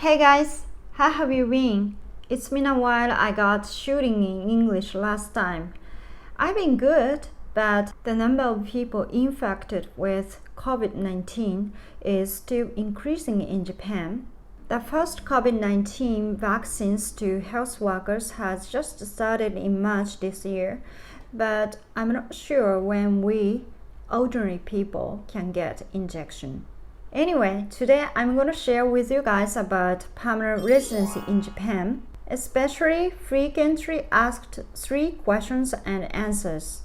Hey guys, how have you been? It's been a while. I got shooting in English last time. I've been good, but the number of people infected with COVID-19 is still increasing in Japan. The first COVID-19 vaccines to health workers has just started in March this year, but I'm not sure when we, ordinary people, can get injection. Anyway, today I'm going to share with you guys about permanent residency in Japan, especially frequently asked 3 questions and answers.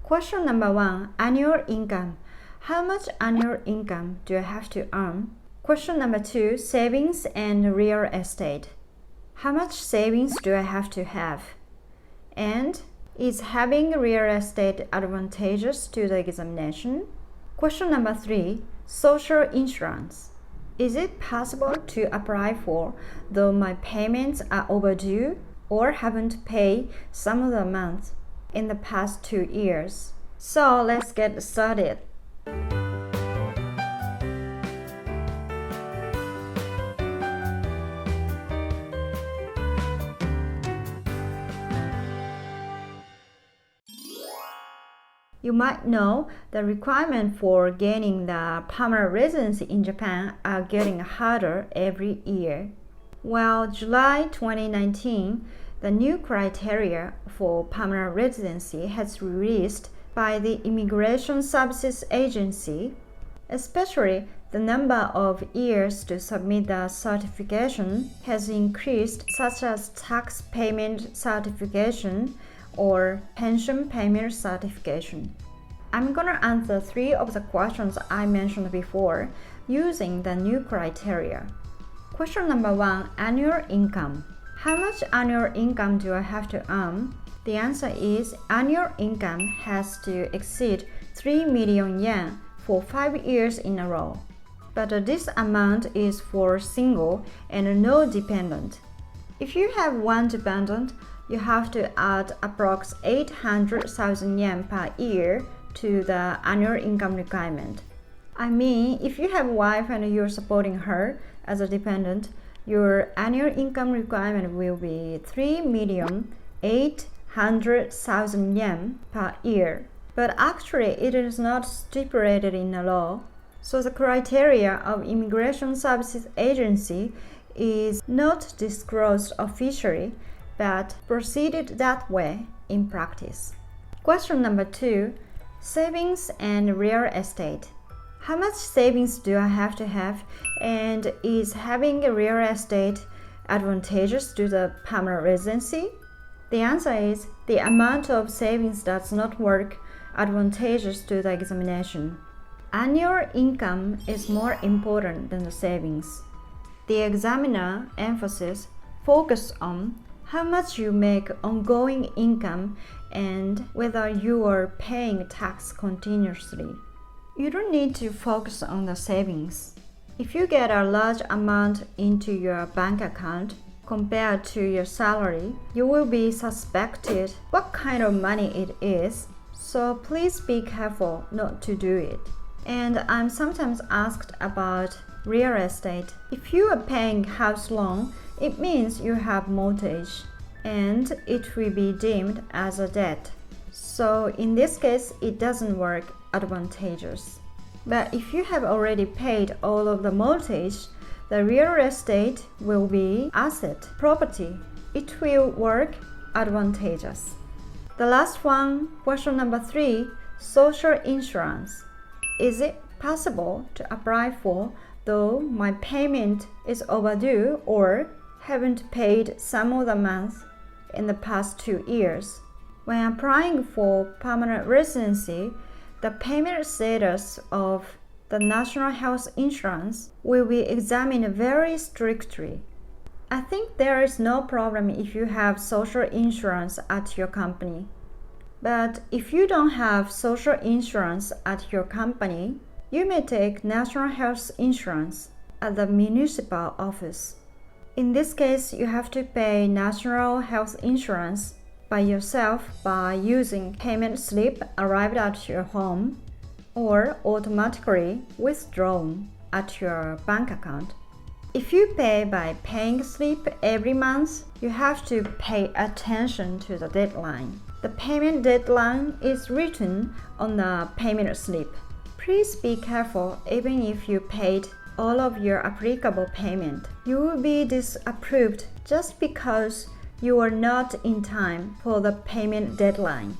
Question number 1, annual income. How much annual income do I have to earn? Question number 2, savings and real estate. How much savings do I have to have? And is having real estate advantageous to the examination? Question number 3, social insurance. Is it possible to apply for though my payments are overdue or haven't paid some of the amounts in the past 2 years? So let's get started. You might know the requirements for gaining the permanent residency in Japan are getting harder every year. Well, July 2019, the new criteria for permanent residency has released by the Immigration Services Agency, especially the number of years to submit the certification has increased, such as tax payment certification or pension payment certification. I'm gonna answer 3 of the questions I mentioned before using the new criteria. Question number 1, annual income. How much annual income do I have to earn? The answer is annual income has to exceed 3 million yen for 5 years in a row. But this amount is for single and no dependent. If you have one dependent, you have to add approx 800,000 yen per year to the annual income requirement. I mean, if you have a wife and you're supporting her as a dependent, your annual income requirement will be 3,800,000 yen per year. But actually, it is not stipulated in the law. So the criteria of Immigration Services Agency is not disclosed officially, but proceeded that way in practice. Question number 2, savings and real estate. How much savings do I have to have, and is having a real estate advantageous to the permanent residency? The answer is the amount of savings does not work advantageous to the examination. Annual income is more important than the savings. The examiner emphasis focus on how much you make ongoing income and whether you are paying tax continuously. You don't need to focus on the savings. If you get a large amount into your bank account compared to your salary, you will be suspected what kind of money it is, so please be careful not to do it. And I'm sometimes asked about real estate. If you are paying house loan, it means you have mortgage and it will be deemed as a debt. So in this case, it doesn't work advantageous. But if you have already paid all of the mortgage, the real estate will be asset, property. It will work advantageous. The last one, question number 3, social insurance. Is it possible to apply for though my payment is overdue or haven't paid some of the months in the past 2 years? When applying for permanent residency, the payment status of the national health insurance will be examined very strictly. I think there is no problem if you have social insurance at your company. But if you don't have social insurance at your company, you may take national health insurance at the municipal office. In this case, you have to pay national health insurance by yourself by using payment slip arrived at your home or automatically withdrawn at your bank account. If you pay by paying slip every month, you have to pay attention to the deadline. The payment deadline is written on the payment slip. Please be careful even if you paid all of your applicable payment. You will be disapproved just because you are not in time for the payment deadline.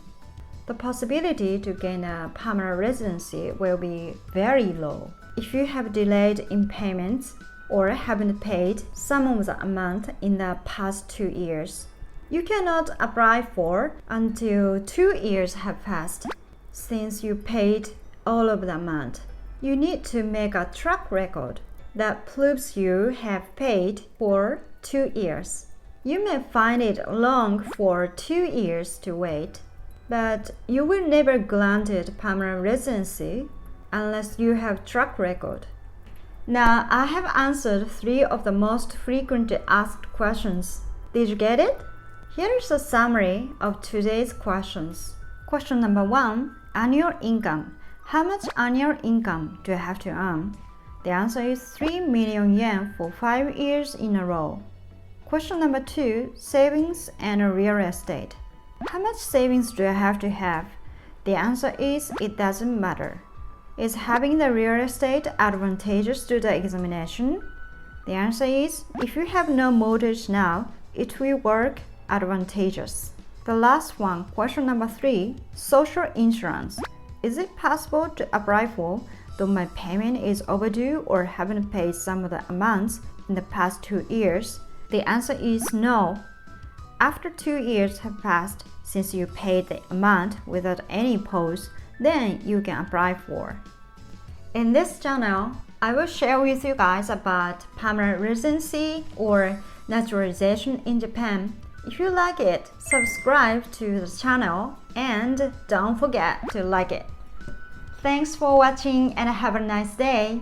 The possibility to gain a permanent residency will be very low. If you have delayed in payments or haven't paid some of the amount in the past 2 years, you cannot apply for until 2 years have passed since you paid all of the amount. You need to make a track record that proves you have paid for 2 years. You may find it long for 2 years to wait, but you will never granted permanent residency unless you have track record. Now, I have answered 3 of the most frequently asked questions. Did you get it? Here is a summary of today's questions. Question number 1, annual income. How much annual income do I have to earn? The answer is 3 million yen for 5 years in a row. Question number 2, savings and real estate. How much savings do I have to have? The answer is it doesn't matter. Is having the real estate advantageous to the examination? The answer is if you have no mortgage now, it will work advantageous. The last one, question number 3, social insurance. Is it possible to apply for though my payment is overdue or haven't paid some of the amounts in the past 2 years? The answer is no. After 2 years have passed since you paid the amount without any pause, then you can apply for. In this channel, I will share with you guys about permanent residency or naturalization in Japan. If you like it, subscribe to the channel and don't forget to like it. Thanks for watching and have a nice day.